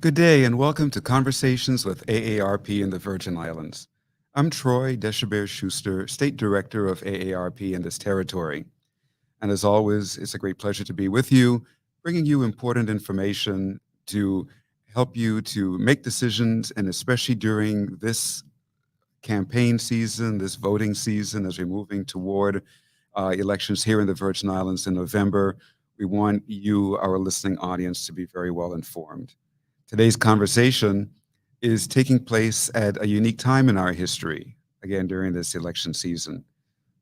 Good day and welcome to Conversations with AARP in the Virgin Islands. I'm Troy Deshabert Schuster, State Director of AARP in this territory. And as always, it's a great pleasure to be with you, bringing you important information to help you to make decisions, and especially during this campaign season, this voting season, as we're moving toward elections here in the Virgin Islands in November. We want you, our listening audience, to be very well informed. Today's conversation is taking place at a unique time in our history, again, during this election season.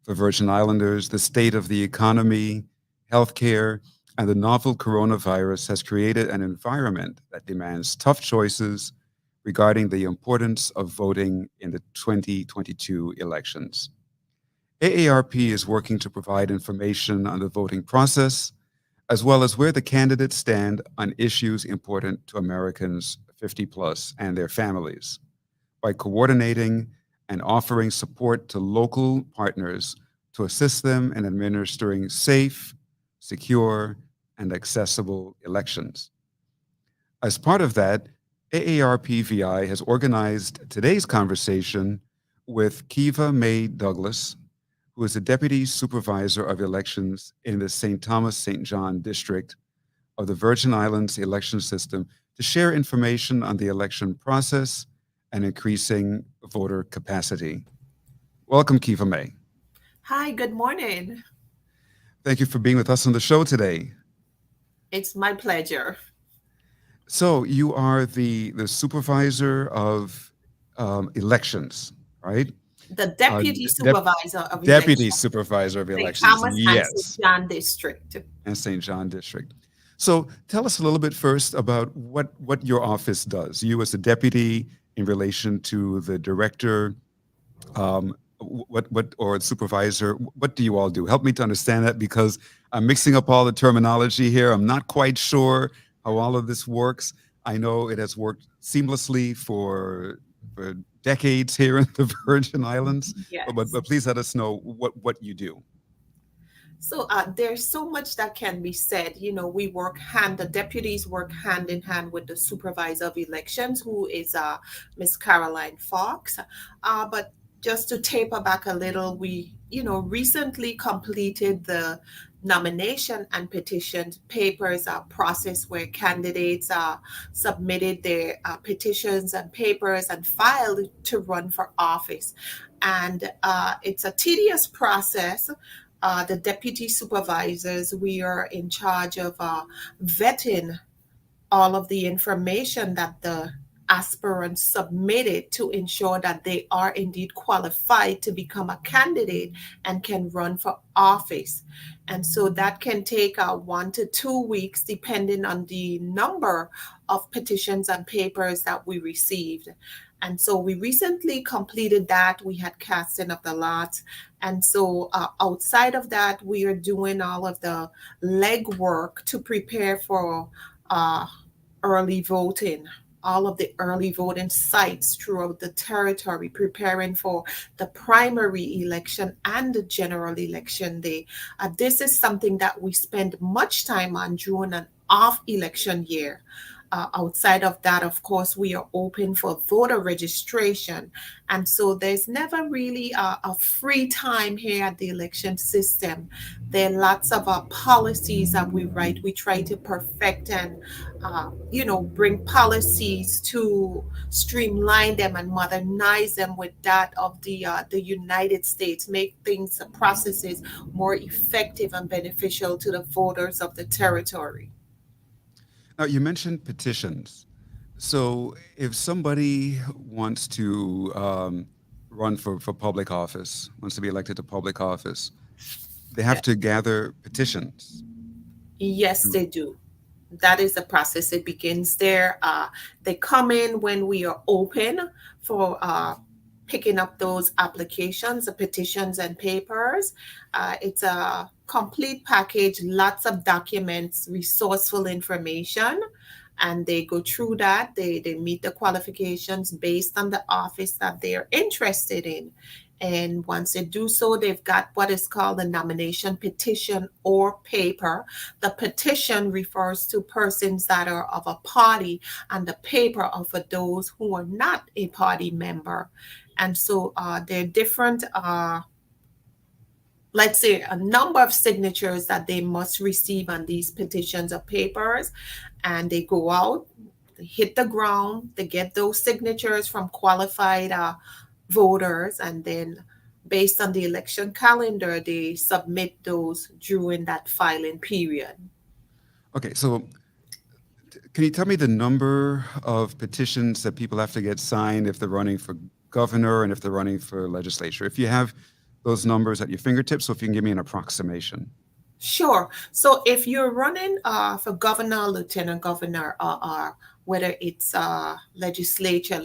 For Virgin Islanders, the state of the economy, healthcare, and the novel coronavirus has created an environment that demands tough choices regarding the importance of voting in the 2022 elections. AARP is working to provide information on the voting process, as well as where the candidates stand on issues important to Americans 50 plus and their families, by coordinating and offering support to local partners to assist them in administering safe, secure, and accessible elections. As part of that, AARPVI has organized today's conversation with Kever May Douglas, who is the Deputy Supervisor of Elections in the St. Thomas St. John District of the Virgin Islands election system, to share information on the election process and increasing voter capacity. Welcome, Kever May. Hi, good morning. Thank you for being with us on the show today. It's my pleasure. So, you are the supervisor of elections, right? The Uh, Deputy Dep- Supervisor of Deputy Election, Supervisor of St. Elections, Thomas and St. yes, John District. and St. John District. So tell us a little bit first about what your office does. You as a deputy in relation to the director, what or supervisor, what do you all do? Help me to understand that because I'm mixing up all the terminology here. I'm not quite sure how all of this works. I know it has worked seamlessly for decades here in the Virgin Islands, but Yes. please let us know what you do. So there's so much that can be said. The deputies work hand in hand with the Supervisor of Elections, who is Miss Caroline Fox. But just to taper back a little, we, recently completed the nomination and petition papers process where candidates submitted their petitions and papers and filed to run for office. And it's a tedious process. The deputy supervisors, we are in charge of vetting all of the information that the aspirants submitted to ensure that they are indeed qualified to become a candidate and can run for office. And so that can take 1 to 2 weeks depending on the number of petitions and papers that we received. And so we recently completed that. We had casting of the lots. And so outside of that, we are doing all of the legwork to prepare for uh, early voting, all of the early voting sites throughout the territory, preparing for the primary election and the general election day. This is something that we spend much time on during an off election year. Outside of that, of course, we are open for voter registration. And so there's never really a free time here at the election system. There are lots of policies that we write. We try to perfect and, bring policies to streamline them and modernize them with that of the United States, make things, processes more effective and beneficial to the voters of the territory. Now, you mentioned petitions. So, if somebody wants to run for public office, wants to be elected to public office, they have Yeah. to gather petitions. Yes, they do. That is the process. It begins there. They come in when we are open for picking up those applications, the petitions and papers. It's a complete package, lots of documents, resourceful information, and they go through that. They meet the qualifications based on the office that they are interested in. And once they do so, they've got what is called the nomination petition or paper. The petition refers to persons that are of a party, and the paper are for those who are not a party member. And so there are different, let's say, a number of signatures that they must receive on these petitions or papers. And they go out, they hit the ground, they get those signatures from qualified voters, and then based on the election calendar, they submit those during that filing period. Okay, so can you tell me the number of petitions that people have to get signed if they're running for governor and if they're running for legislature? If you have those numbers at your fingertips, so if you can give me an approximation. Sure. So if you're running for governor, lieutenant governor, or whether it's legislature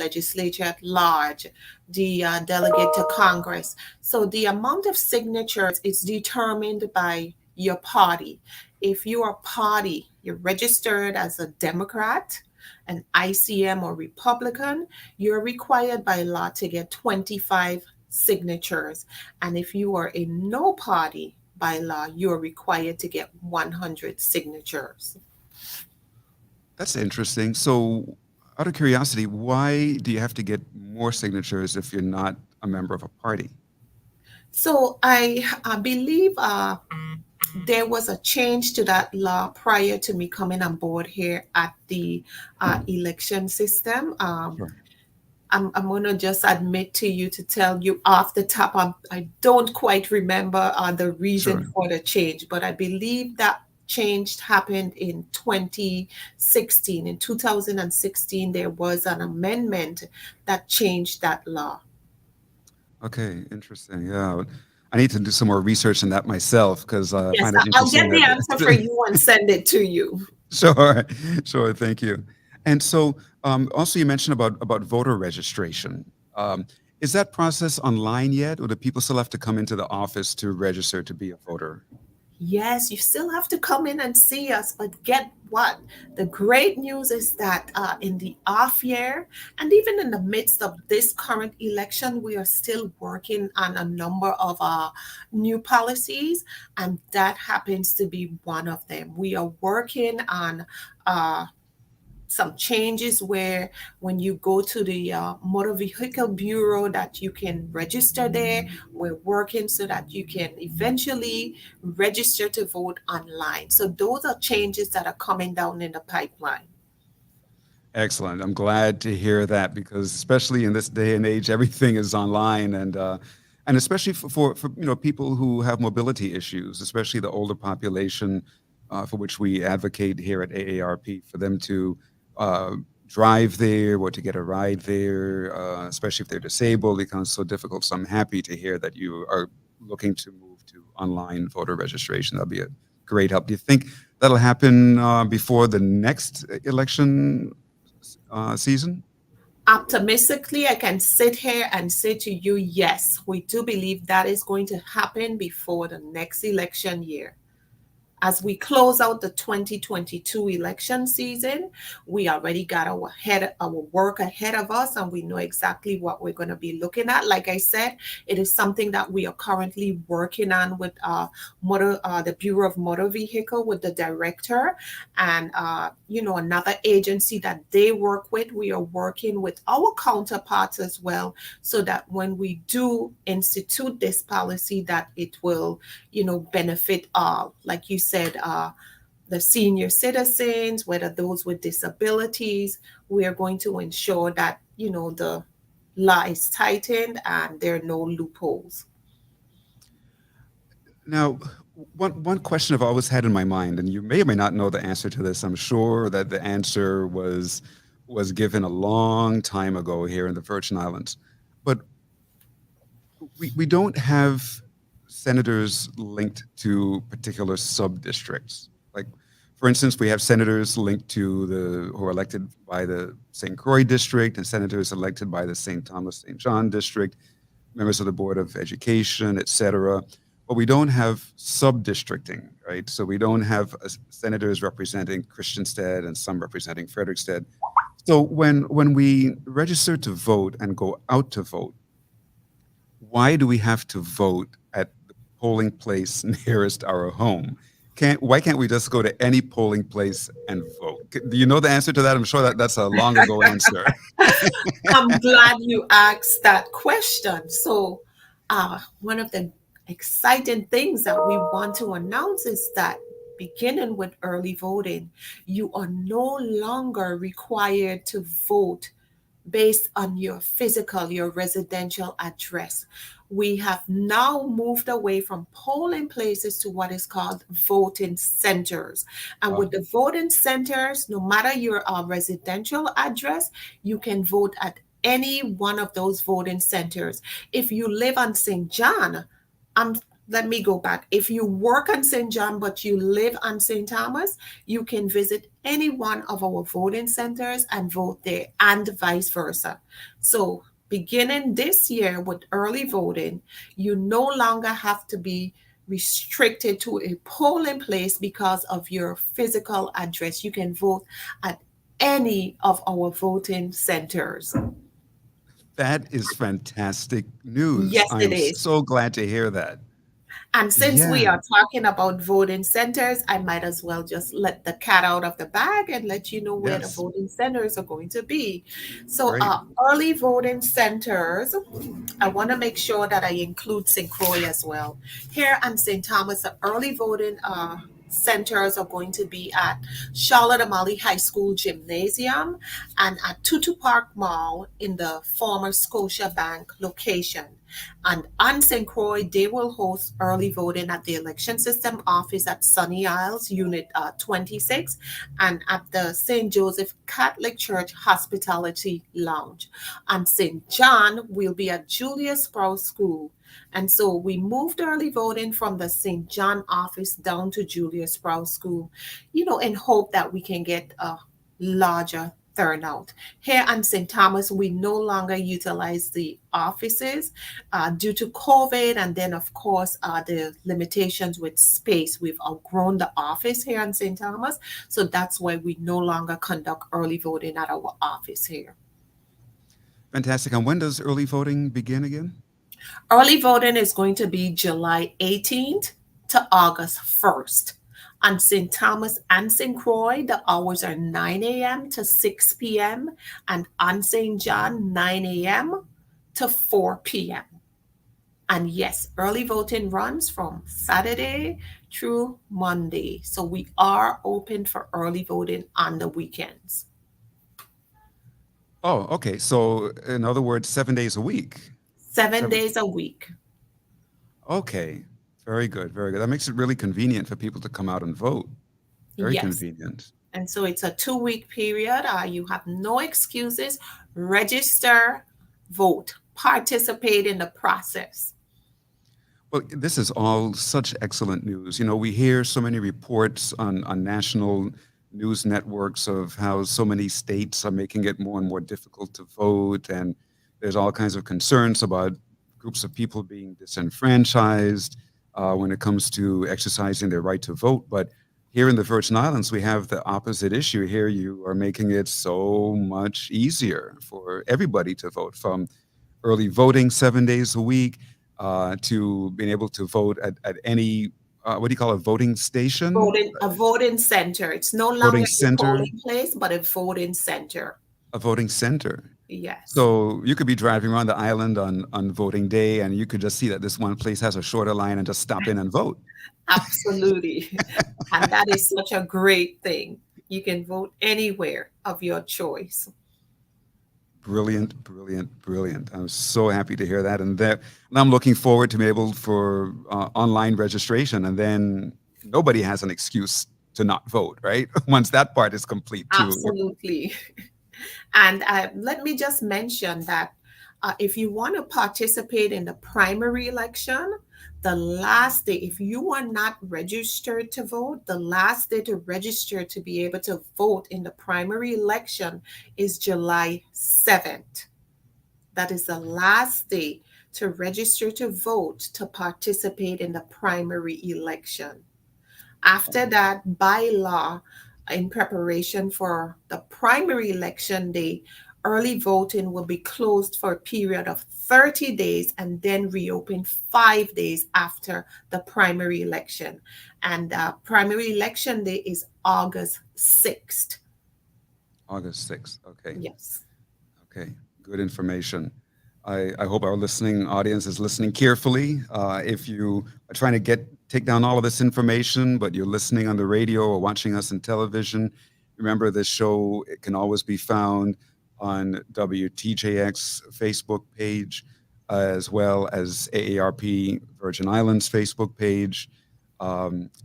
at large, the delegate to Congress, so the amount of signatures is determined by your party. If you are party, you're registered as a Democrat, an ICM or Republican, you're required by law to get 25 signatures. And if you are a no party, by law, you're required to get 100 signatures. That's interesting. So, out of curiosity, why do you have to get more signatures if you're not a member of a party? So I believe there was a change to that law prior to me coming on board here at the election system. Sure. I'm going to just admit to you, to tell you off the top, I don't quite remember the reason Sure. for the change, but I believe that change happened in 2016. In 2016, there was an amendment that changed that law. Okay, interesting. Yeah. I need to do some more research on that myself because I Yes, find it I'll get interesting the that. answer for you and send it to you. Sure, sure. Thank you. And so, also you mentioned about voter registration. Is that process online yet, or do people still have to come into the office to register to be a voter? Yes, you still have to come in and see us, but get what? The great news is that in the off year and even in the midst of this current election, we are still working on a number of new policies, and that happens to be one of them. We are working on uh, some changes where when you go to the motor vehicle bureau that you can register there. We're working so that you can eventually register to vote online. So those are changes that are coming down in the pipeline. Excellent. I'm glad to hear that because especially in this day and age, everything is online and especially for people who have mobility issues, especially the older population for which we advocate here at AARP for them to uh, drive there or to get a ride there, especially if they're disabled, it becomes so difficult. So I'm happy to hear that you are looking to move to online voter registration. That'll be a great help. Do you think that'll happen before the next election season? Optimistically, I can sit here and say to you, yes, we do believe that is going to happen before the next election year. As we close out the 2022 election season, we already got our work ahead of us, and we know exactly what we're going to be looking at. Like I said, it is something that we are currently working on with the Bureau of Motor Vehicle, with the director, and another agency that they work with. We are working with our counterparts as well, so that when we do institute this policy, that it will benefit all, like you said, the senior citizens, whether those with disabilities. We are going to ensure that the law is tightened and there are no loopholes. Now, one question I've always had in my mind, and you may or may not know the answer to this. I'm sure that the answer was given a long time ago here in the Virgin Islands, but we don't have senators linked to particular sub districts. Like, for instance, we have senators linked to who are elected by the St. Croix district and senators elected by the St. Thomas St. John district, members of the Board of Education, et cetera. But we don't have sub-districting, right? So we don't have senators representing Christiansted and some representing Frederickstead. So when we register to vote and go out to vote, why do we have to vote at the polling place nearest our home? Why can't we just go to any polling place and vote? Do you know the answer to that? I'm sure that that's a long ago answer. I'm glad you asked that question. So, one of the exciting things that we want to announce is that beginning with early voting, you are no longer required to vote based on your physical, your residential address. We have now moved away from polling places to what is called voting centers. And Wow. with the voting centers, no matter your residential address, you can vote at any one of those voting centers. If you live on St. John, um, let me go back. If you work on St. John but you live on St. Thomas, you can visit any one of our voting centers and vote there, and vice versa. So, beginning this year with early voting, you no longer have to be restricted to a polling place because of your physical address. You can vote at any of our voting centers. That is fantastic news. Yes, I it am is. so glad to hear that. And since we Yeah. are talking about voting centers, I might as well just let the cat out of the bag and let you know where the Yes. voting centers are going to be. So, Great. early voting centers, I want to make sure that I include St. Croix as well. Here and St. Thomas, the early voting centers are going to be at Charlotte Amalie High School Gymnasium and at Tutu Park Mall in the former Scotia Bank location. And on St. Croix, they will host early voting at the Election System Office at Sunny Isles, Unit 26, and at the St. Joseph Catholic Church Hospitality Lounge. On St. John, we'll be at Julia Sprouse School. And so we moved early voting from the St. John office down to Julia Sprouse School, in hope that we can get a larger turnout. Here at St. Thomas, we no longer utilize the offices due to COVID, and then, of course, the limitations with space. We've outgrown the office here in St. Thomas, so that's why we no longer conduct early voting at our office here. Fantastic. And when does early voting begin again? Early voting is going to be July 18th to August 1st. On St. Thomas and St. Croix, the hours are 9 a.m. to 6 p.m. And on St. John, 9 a.m. to 4 p.m. And yes, early voting runs from Saturday through Monday. So we are open for early voting on the weekends. Oh, okay. So, in other words, 7 days a week. Seven Seven. days a week. Okay. Very good. Very good. That makes it really convenient for people to come out and vote. Very Yes. convenient. And so it's a 2 week period. You have no excuses. Register, vote, participate in the process. Well, this is all such excellent news. We hear so many reports on national news networks of how so many states are making it more and more difficult to vote. And there's all kinds of concerns about groups of people being disenfranchised when it comes to exercising their right to vote. But here in the Virgin Islands, we have the opposite issue. Here, you are making it so much easier for everybody to vote, from early voting 7 days a week to being able to vote at any, what do you call a voting station? A voting center. It's no Voting longer a center? polling place, but a voting center. A voting center. Yes, So you could be driving around the island on voting day, and you could just see that this one place has a shorter line and just stop in and vote. absolutely. And that is such a great thing. You can vote anywhere of your choice. Brilliant, brilliant, brilliant. I'm so happy to hear that. And I'm looking forward to be able for online registration. And then nobody has an excuse to not vote, right? Once that part is complete too. Absolutely. And let me just mention that if you want to participate in the primary election, the last day, if you are not registered to vote, the last day to register to be able to vote in the primary election is July 7th. That is the last day to register to vote to participate in the primary election. After that, by law, in preparation for the primary election day, early voting will be closed for a period of 30 days and then reopen 5 days after the primary election. And primary election day is August 6th. August 6th. Okay. Yes. Okay, good information. I hope our listening audience is listening carefully. If you are trying to take down all of this information, but you're listening on the radio or watching us on television, remember this show, it can always be found on WTJX Facebook page, as well as AARP Virgin Islands Facebook page,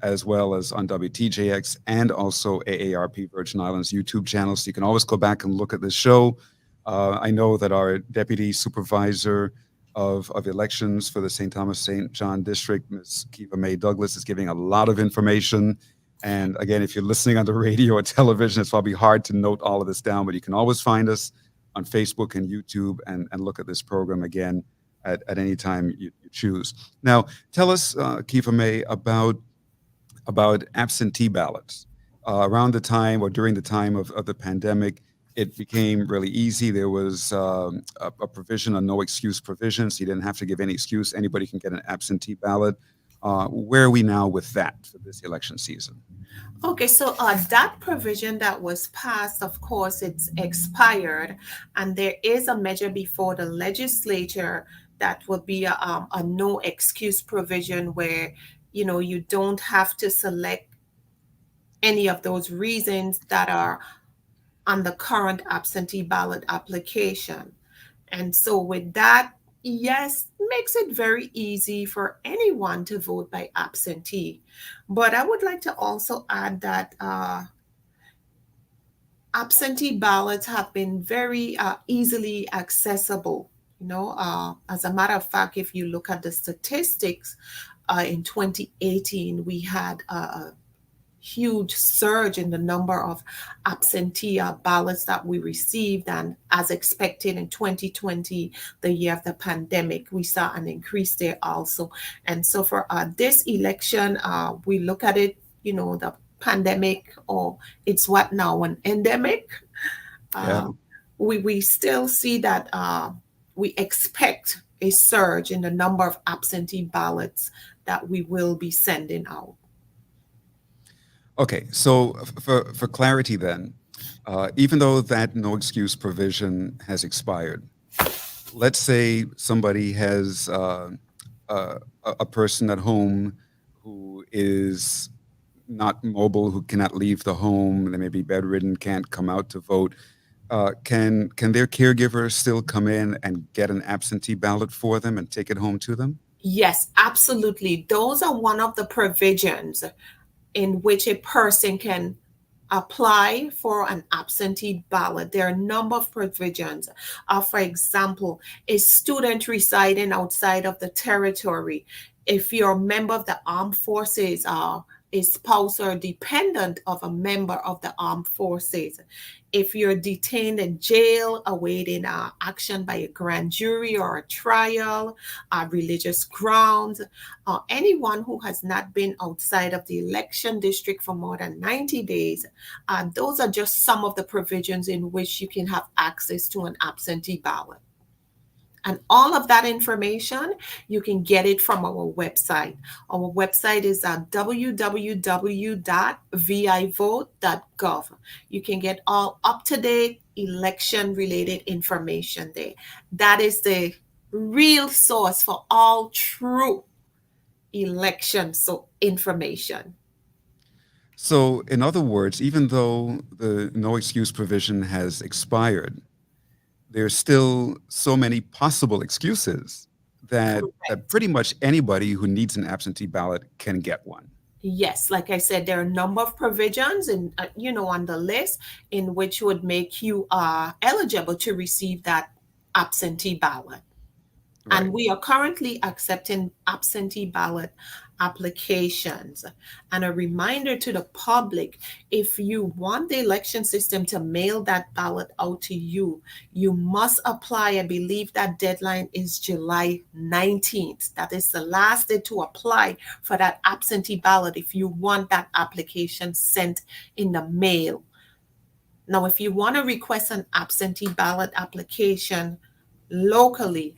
as well as on WTJX and also AARP Virgin Islands YouTube channel. So you can always go back and look at this show. I know that our Deputy Supervisor of Elections for the St. Thomas St. John District, Ms. Kever May Douglas, is giving a lot of information. And again, if you're listening on the radio or television, it's probably hard to note all of this down, but you can always find us on Facebook and YouTube and look at this program again at any time you choose. Now, tell us, Kever May, about absentee ballots. Around the time or during the time of the pandemic, it became really easy. There was a provision, a no excuse provision, so you didn't have to give any excuse. Anybody can get an absentee ballot. Where are we now with that for this election season? Okay, so that provision that was passed, of course, it's expired, and there is a measure before the legislature that will be a no excuse provision where you don't have to select any of those reasons that are on the current absentee ballot application. And so with that, yes, makes it very easy for anyone to vote by absentee. But I would like to also add that absentee ballots have been very easily accessible. As a matter of fact, if you look at the statistics, in 2018, we had a huge surge in the number of absentee ballots that we received. And as expected in 2020, the year of the pandemic, we saw an increase there also. And so for this election, we look at it, the pandemic, or it's what now, an endemic. Yeah. We still see that we expect a surge in the number of absentee ballots that we will be sending out. Okay, so for clarity then, even though that no excuse provision has expired, let's say somebody has a person at home who is not mobile, who cannot leave the home, they may be bedridden, can't come out to vote. Can their caregiver still come in and get an absentee ballot for them and take it home to them? Yes, absolutely. Those are one of the provisions in which a person can apply for an absentee ballot. There are a number of provisions. For example, a student residing outside of the territory, if you're a member of the armed forces, a spouse or dependent of a member of the armed forces, if you're detained in jail awaiting action by a grand jury or a trial, religious grounds, anyone who has not been outside of the election district for more than 90 days, those are just some of the provisions in which you can have access to an absentee ballot. And all of that information, you can get it from our website. Our website is www.vivote.gov. You can get all up-to-date election-related information there. That is the real source for all true election information. So, in other words, even though the no excuse provision has expired, there's still so many possible excuses that pretty much anybody who needs an absentee ballot can get one. Yes, like I said, there are a number of provisions and on the list in which would make you eligible to receive that absentee ballot. Right. And we are currently accepting absentee ballot applications. And a reminder to the public, if you want the election system to mail that ballot out to you, you must apply. I believe that deadline is July 19th. That is the last day to apply for that absentee ballot if you want that application sent in the mail. Now, if you want to request an absentee ballot application locally,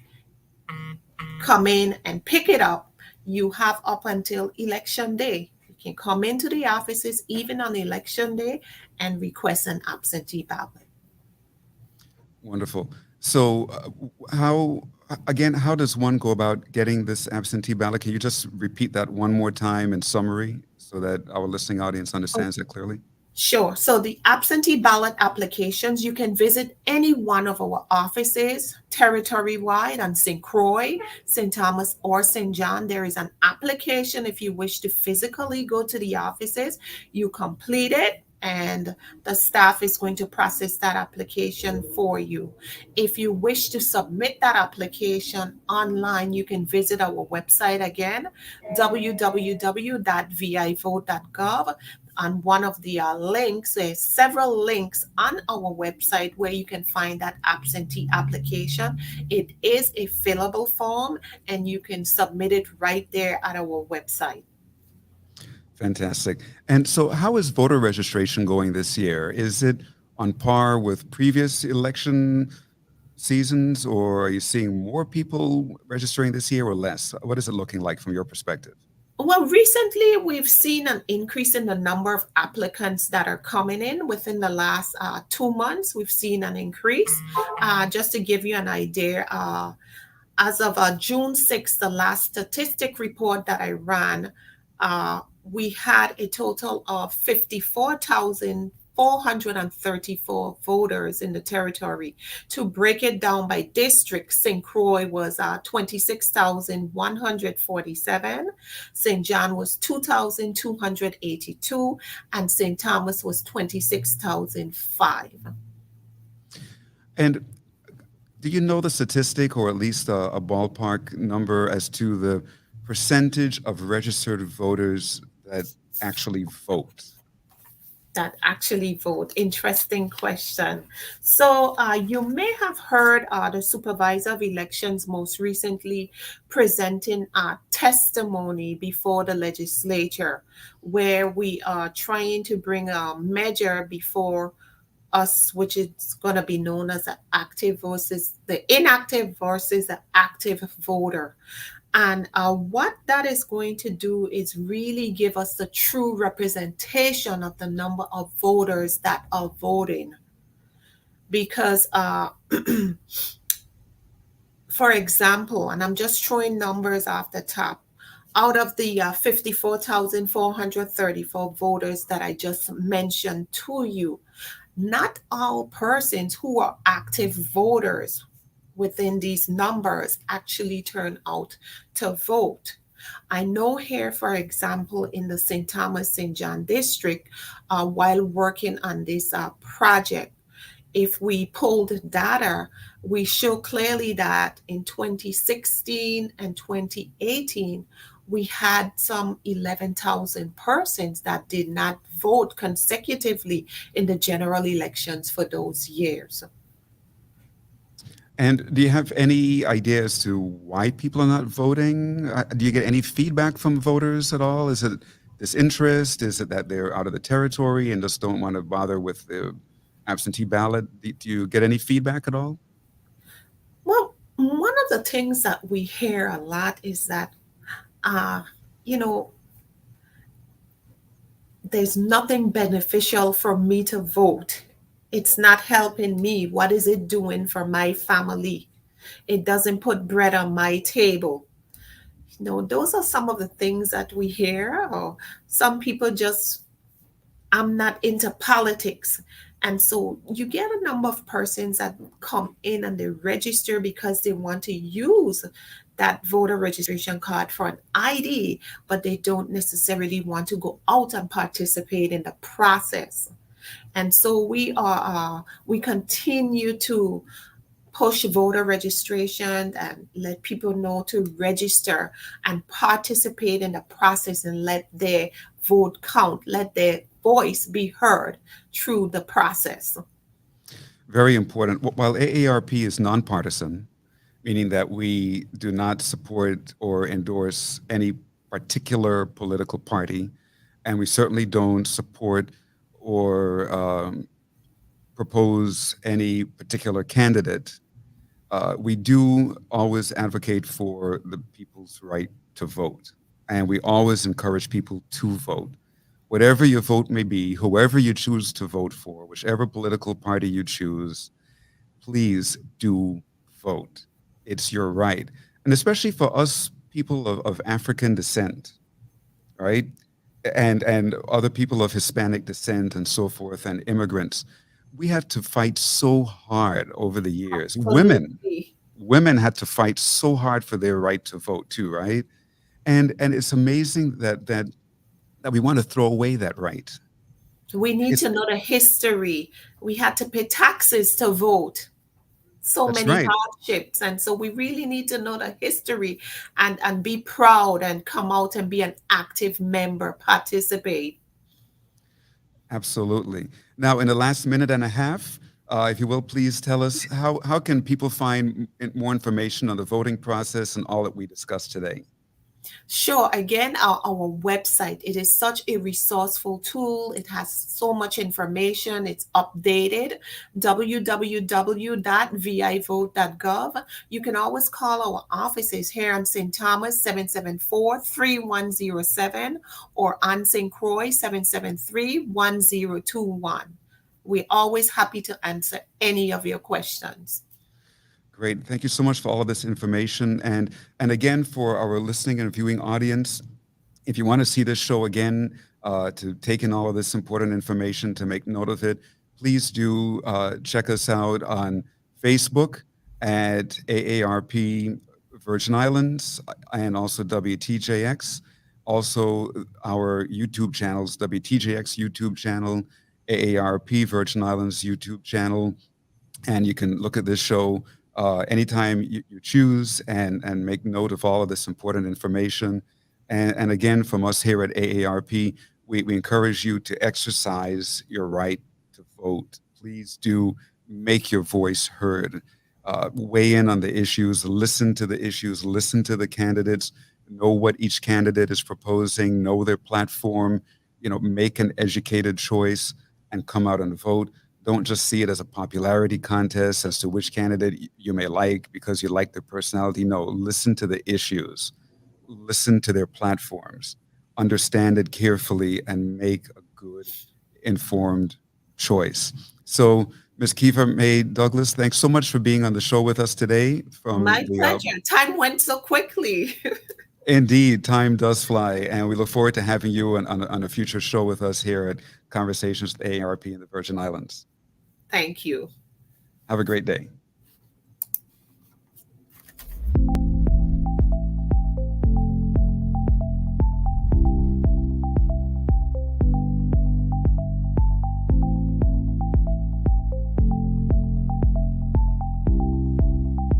come in and pick it up. You have up until election day. You can come into the offices even on election day and request an absentee ballot. Wonderful. So, again, how does one go about getting this absentee ballot? Can you just repeat that one more time in summary so that our listening audience understands it clearly? Sure. So the absentee ballot applications, you can visit any one of our offices territory wide on St. Croix, St. Thomas, or St. John. There is an application if you wish to physically go to the offices. You complete it, and the staff is going to process that application for you. If you wish to submit that application online, you can visit our website again, www.vivote.gov. On one of the links, there's several links on our website where you can find that absentee application. It is a fillable form, and you can submit it right there at our website. Fantastic. And so, how is voter registration going this year? Is it on par with previous election seasons, or are you seeing more people registering this year or less? What is it looking like from your perspective? Well, recently we've seen an increase in the number of applicants that are coming in within the last 2 months. We've seen an increase. Just to give you an idea, as of June 6th, the last statistic report that I ran, we had a total of 54,434 voters in the territory. To break it down by district, St. Croix was 26,147, St. John was 2,282, and St. Thomas was 26,005. And do you know the statistic, or at least a ballpark number, as to the percentage of registered voters that actually vote? That actually vote? Interesting question. So you may have heard the supervisor of elections most recently presenting a testimony before the legislature, where we are trying to bring a measure before us, which is going to be known as the active versus the inactive versus the active voter. And what that is going to do is really give us the true representation of the number of voters that are voting. Because, for example, and I'm just throwing numbers off the top, out of the 54,434 voters that I just mentioned to you, not all persons who are active voters within these numbers actually turn out to vote. I know here, for example, in the St. Thomas, St. John district, while working on this project, if we pulled data, we show clearly that in 2016 and 2018, we had some 11,000 persons that did not vote consecutively in the general elections for those years. And do you have any idea as to why people are not voting? Do you get any feedback from voters at all? Is it disinterest? Is it that they're out of the territory and just don't want to bother with the absentee ballot? Do you get any feedback at all? Well, one of the things that we hear a lot is that, uh, you know, there's nothing beneficial for me to vote. It's not helping me. What is it doing for my family? It doesn't put bread on my table. Those are some of the things that we hear. Or some people just, I'm not into politics. And so you get a number of persons that come in and they register because they want to use that voter registration card for an ID, but they don't necessarily want to go out and participate in the process. And so we continue to push voter registration and let people know to register and participate in the process and let their vote count, let their voice be heard through the process. Very important. While AARP is nonpartisan, meaning that we do not support or endorse any particular political party, and we certainly don't support or propose any particular candidate, we do always advocate for the people's right to vote. And we always encourage people to vote. Whatever your vote may be, whoever you choose to vote for, whichever political party you choose, please do vote. It's your right. And especially for us people of African descent, right? And other people of Hispanic descent and so forth, and immigrants, we had to fight so hard over the years. Absolutely. Women had to fight so hard for their right to vote too, right? And it's amazing that we want to throw away that right. We need It's to know the history. We had to pay taxes to vote. So That's many right. hardships. And so we really need to know the history and be proud and come out and be an active member, participate. Absolutely. Now, in the last minute and a half, if you will, please tell us how can people find more information on the voting process and all that we discussed today? Sure. Again, our website, it is such a resourceful tool. It has so much information. It's updated. www.vivote.gov. You can always call our offices here on St. Thomas 774-3107 or on St. Croix 773-1021. We're always happy to answer any of your questions. Great. Thank you so much for all of this information. And again, for our listening and viewing audience, if you want to see this show again, to take in all of this important information, to make note of it, please do check us out on Facebook at AARP Virgin Islands and also WTJX. Also, our YouTube channels, WTJX YouTube channel, AARP Virgin Islands YouTube channel, and you can look at this show anytime you choose and make note of all of this important information. And again, from us here at AARP, we encourage you to exercise your right to vote. Please do make your voice heard. Weigh in on the issues, listen to the issues, listen to the candidates, know what each candidate is proposing, know their platform, make an educated choice and come out and vote. Don't just see it as a popularity contest as to which candidate you may like because you like their personality. No, listen to the issues, listen to their platforms, understand it carefully, and make a good, informed choice. So, Ms. Kever May Douglas, thanks so much for being on the show with us today. My pleasure. Time went so quickly. Indeed, time does fly, and we look forward to having you on a future show with us here at Conversations with AARP in the Virgin Islands. Thank you. Have a great day.